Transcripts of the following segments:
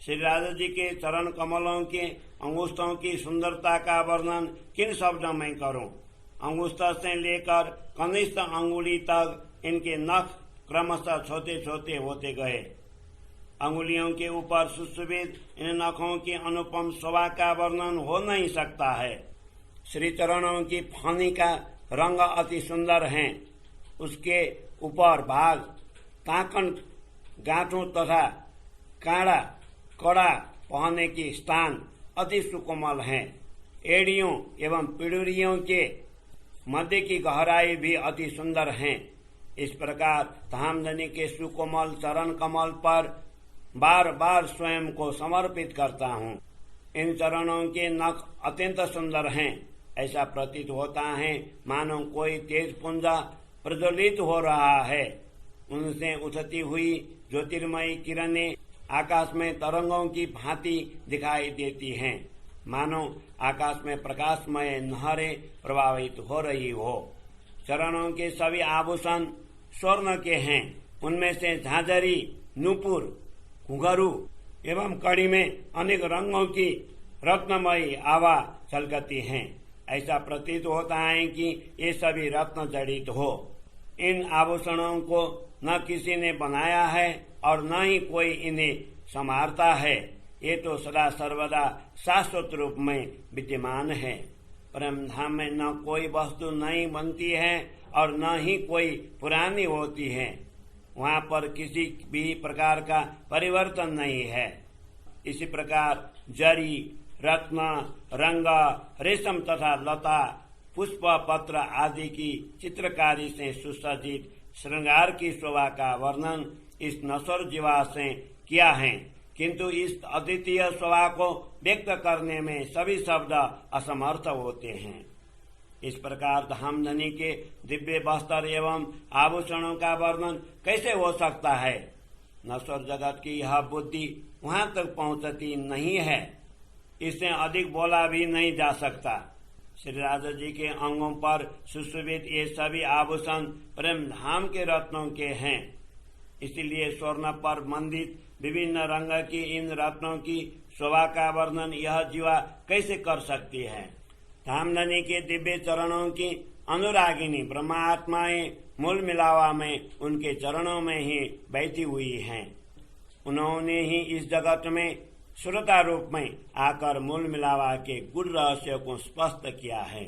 श्री राधा जी के चरण कमलों के अंगुष्ठों की सुंदरता का वर्णन किन शब्दों में करूं? अंगुष्ठ से लेकर कनिष्ठ अंगुली तक इनके नख क्रमशः छोटे छोटे होते गए। अंगुलियों के ऊपर सुशोभित इन नखों की अनुपम शोभा का वर्णन हो नहीं सकता है। श्री चरणों की फनी का रंग अति सुंदर है। उसके ऊपर भाग कांकन गांठों तथा काड़ा कड़ा पहनने की स्थान अति सुकोमल है। एड़ियों एवं पिड़ुरियों के मध्य की गहराई भी अति सुंदर है। इस प्रकार धामधनी के सुकोमल चरण कमल पर बार बार स्वयं को समर्पित करता हूँ। इन चरणों के नख अत्यंत सुंदर हैं। ऐसा प्रतीत होता है मानो कोई तेज पुंजा प्रज्वलित हो रहा है। उनसे उठती हुई ज्योतिर्मयी किरणें आकाश में तरंगों की भांति दिखाई देती हैं, मानो आकाश में प्रकाशमय लहरें प्रवाहित हो रही हो। चरणों के सभी आभूषण स्वर्ण के हैं। उनमें से झांझरी, नूपुर, घुंघरू एवं कड़ी में अनेक रंगों की रत्नमयी आभा छलकती हैं। ऐसा प्रतीत होता है कि ये सभी रत्न जड़ित हो। इन आभूषणों को न किसी ने बनाया है और न ही कोई इन्हें संवारता है। ये तो सदा सर्वदा शाश्वत रूप में विद्यमान है। परम धाम में न कोई वस्तु नई बनती है और न ही कोई पुरानी होती है। वहाँ पर किसी भी प्रकार का परिवर्तन नहीं है। इसी प्रकार जरी, रत्न, रंग, रेशम तथा लता, पुष्प, पत्र आदि की चित्रकारी से सुसज्जित श्रृंगार की शोभा का वर्णन इस नश्वर जीवा से किया है, किंतु इस अद्वितीय शोभा को व्यक्त करने में सभी शब्द असमर्थ होते हैं। इस प्रकार धामधनी के दिव्य वस्त्र एवं आभूषणों का वर्णन कैसे हो सकता है? नश्वर जगत की यह बुद्धि वहां तक पहुंचती नहीं है। इससे अधिक बोला भी नहीं जा सकता। श्री राधा जी के अंगों पर सुशोभित ये सभी आभूषण प्रेम धाम के रत्नों के हैं। इसलिए स्वर्ण पर मंडित विभिन्न रंग की इन रत्नों की शोभा का वर्णन यह जीवा कैसे कर सकती है? धामधनी के दिव्य चरणों की अनुरागिनी ब्रह्मात्माएं मूल मिलावा में उनके चरणों में ही बैठी हुई हैं। उन्होंने ही इस जगत में श्रोता रूप में आकर मूल मिलावा के गुड़ रहस्य को स्पष्ट किया है।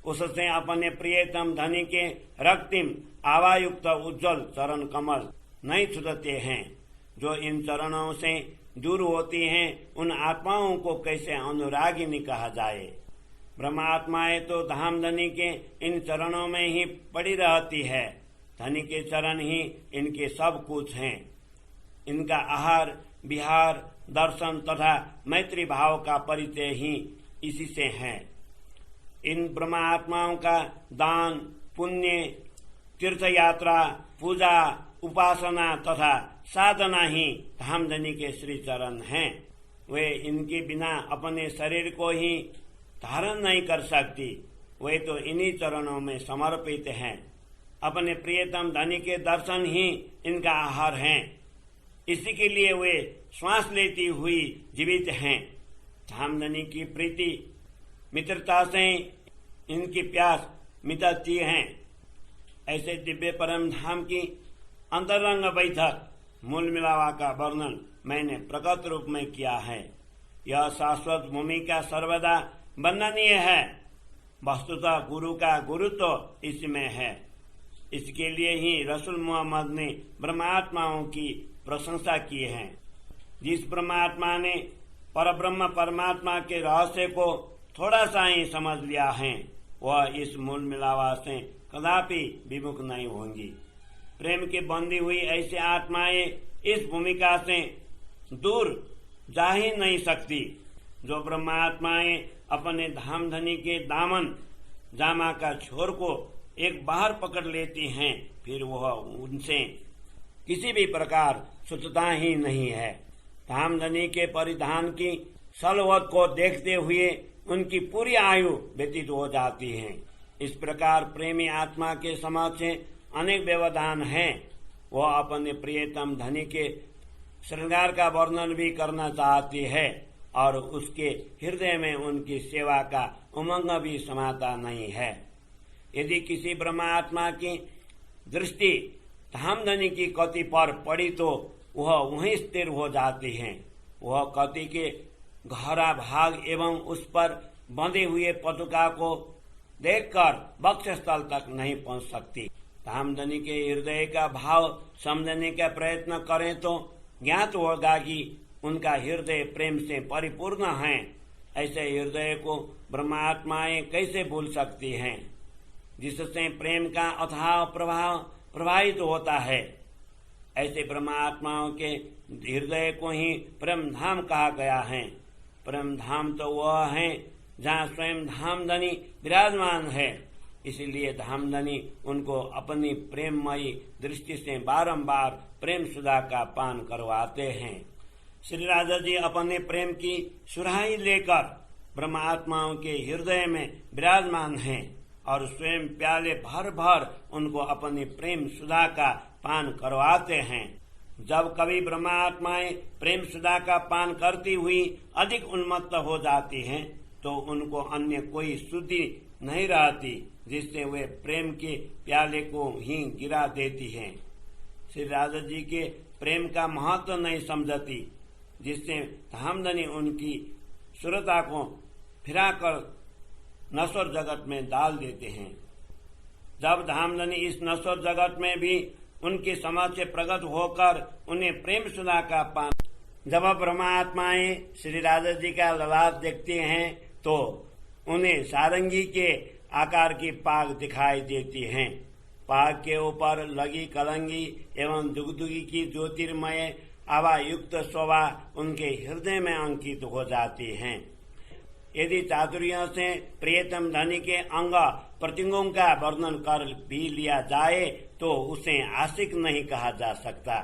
उससे अपने प्रियतम धनी के रक्तिम आवायुक्त उज्जवल चरण कमल नहीं छूटते हैं। जो इन चरणों से दूर होती हैं, उन आत्माओं को कैसे अनुरागिनी कहा जाए? ब्रह्मात्माएं तो धामधनी के इन चरणों में ही पड़ी रहती है। धनी के चरण ही इनके सब कुछ हैं। इनका आहार, विहार, दर्शन तथा मैत्री भाव का परिचय ही इसी से है। इन ब्रह्मात्माओं का दान, पुण्य, तीर्थ यात्रा, पूजा, उपासना तथा साधना ही धामधनी के श्री चरण हैं। वे इनके बिना अपने शरीर को ही धारण नहीं कर सकती। वे तो इन्हीं चरणों में समर्पित हैं। अपने प्रियतम धनी के दर्शन ही इनका आहार हैं। इसी के लिए वे श्वास लेती हुई जीवित हैं। धामधनी की प्रीति मित्रता से इनकी प्यास मिटती है। ऐसे दिव्य परम धाम की अंतरंग बैठक मूल मिलावा का वर्णन मैंने प्रकट रूप में किया है। यह शाश्वत भूमि का सर्वदा वंदनीय है। वस्तुतः गुरु का गुरुत्व इसमें है। इसके लिए ही रसूल मोहम्मद ने ब्रह्मात्माओं की प्रशंसा की है। जिस ब्रह्मात्मा ने परब्रह्म परमात्मा के रहस्य को थोड़ा सा ही समझ लिया है, वह इस मूल मिलावा से कदापि विमुख नहीं होंगी। प्रेम की बंधी हुई ऐसी आत्माएं इस भूमिका से दूर जा ही नहीं सकती। जो ब्रह्मात्माएं अपने धामधनी के दामन जामा का छोर को एक बाहर पकड़ लेती हैं, फिर वह उनसे किसी भी प्रकार छूटता ही नहीं है। धामधनी के परिधान की सलवत को देखते हुए उनकी पूरी आयु व्यतीत हो जाती है। इस प्रकार प्रेमी आत्मा के समक्ष अनेक व्यवधान हैं। वह अपने प्रियतम धनी के श्रृंगार का वर्णन भी करना चाहती है और उसके हृदय में उनकी सेवा का उमंग भी समाता नहीं है। यदि किसी ब्रह्मात्मा की दृष्टि धामधनी की कति पर पड़ी तो वह वहीं स्थिर हो जाती है। वह कति के गहरा भाग एवं उस पर बंधे हुए पटुका को देखकर वक्षस्थल तक नहीं पहुंच सकती। धामधनी के हृदय का भाव समझने का प्रयत्न करें तो ज्ञात होगा कि उनका हृदय प्रेम से परिपूर्ण है। ऐसे हृदय को ब्रह्मात्माएं कैसे भूल सकती हैं, जिससे प्रेम का अथाह प्रभाव प्रवाहित होता है। ऐसे ब्रह्मात्माओं के हृदय को ही प्रेम धाम कहा गया है। प्रेम धाम तो वह है जहाँ स्वयं धामधनी विराजमान है। इसीलिए धामधनी उनको अपनी प्रेममयी दृष्टि से बारंबार प्रेम सुधा का पान करवाते हैं। श्री राजा जी अपने प्रेम की सुराही लेकर ब्रह्मात्माओं के हृदय में विराजमान हैं और स्वयं प्याले भर भर उनको अपनी प्रेम सुधा का पान करवाते हैं। जब कभी ब्रह्मात्माएं प्रेम सुधा का पान करती हुई अधिक उन्मत्त हो जाती हैं तो उनको अन्य कोई शुद्धि नहीं रहती, जिससे वे प्रेम के प्याले को ही गिरा देती हैं। श्री राजा जी के प्रेम का महत्व नहीं समझती, जिससे धामधनी उनकी सुरता को फिराकर नश्वर जगत में डाल देते हैं। जब धामधनी इस नश्वर जगत में भी उनके समक्ष प्रकट होकर उन्हें प्रेम सुधा का पान, जब ब्रह्मात्माएं श्री राजा जी का ललाट देखते हैं तो उन्हें सारंगी के आकार की पाग दिखाई देती हैं। पाग के ऊपर लगी कलंगी एवं दुगदुगी की ज्योतिर्मय आभा युक्त शोभा उनके हृदय में अंकित हो जाती हैं। यदि चातुर्य से प्रियतम धनी के अंग प्रत्यंगों का वर्णन कर भी लिया जाए तो उसे आशिक नहीं कहा जा सकता,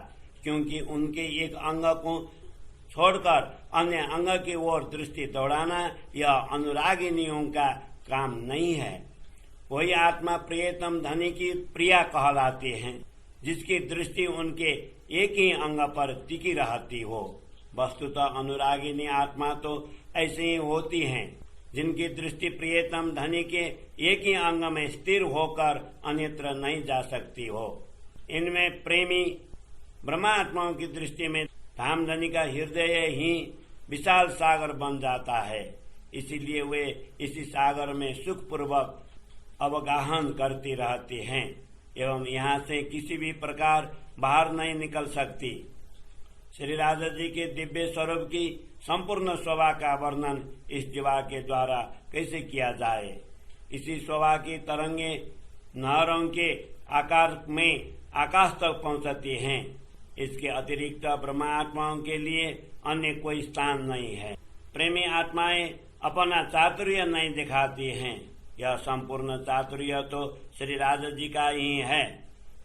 क्योंकि उनके एक अंग को छोड़कर अन्य अंग की ओर दृष्टि दौड़ाना यह अनुरागिनियों का काम नहीं है। वही आत्मा प्रियतम धनी की प्रिया कहलाती है, जिसकी दृष्टि उनके एक ही अंग पर टिकी रहती हो। वस्तुतः अनुरागिनी आत्मा तो ऐसे ही होती हैं, जिनकी दृष्टि प्रियतम धनी के एक ही अंग में स्थिर होकर अन्यत्र नहीं जा सकती हो। इनमें प्रेमी ब्रह्मात्माओं की दृष्टि में धामधनी का हृदय ही विशाल सागर बन जाता है। इसीलिए वे इसी सागर में सुखपूर्वक अवगाहन करती रहती हैं एवं यहाँ से किसी भी प्रकार बाहर नहीं निकल सकती। श्री राजा जी के दिव्य स्वरूप की संपूर्ण शोभा का वर्णन इस जीवा के द्वारा कैसे किया जाए। इसी शोभा की तरंगे नहरों के आकार में आकाश तक पहुंचती हैं। इसके अतिरिक्त ब्रह्मात्माओं के लिए अन्य कोई स्थान नहीं है। प्रेमी आत्माएं अपना चातुर्य नहीं दिखाती हैं। यह संपूर्ण चातुर्य तो श्री राजा जी का ही है।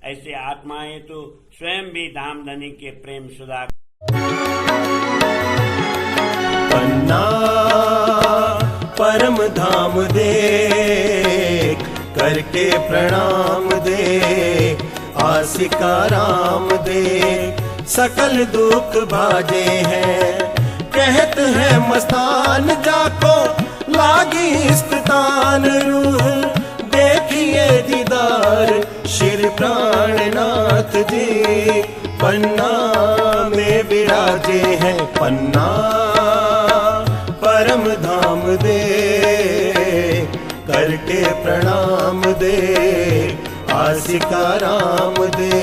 ऐसे आत्माएं तो स्वयं भी धामधनी के प्रेम सुधा पन्ना परम धाम देख करके प्रणाम दे, आसिका राम दे सकल दुख भाजे हैं। कहत है मस्तान जाको लागी स्तान रूह, देखिए दीदार श्री प्राणनाथ जी पन्ना में विराजे हैं। पन्ना परम धाम दे करके प्रणाम दे, आसिका राम दे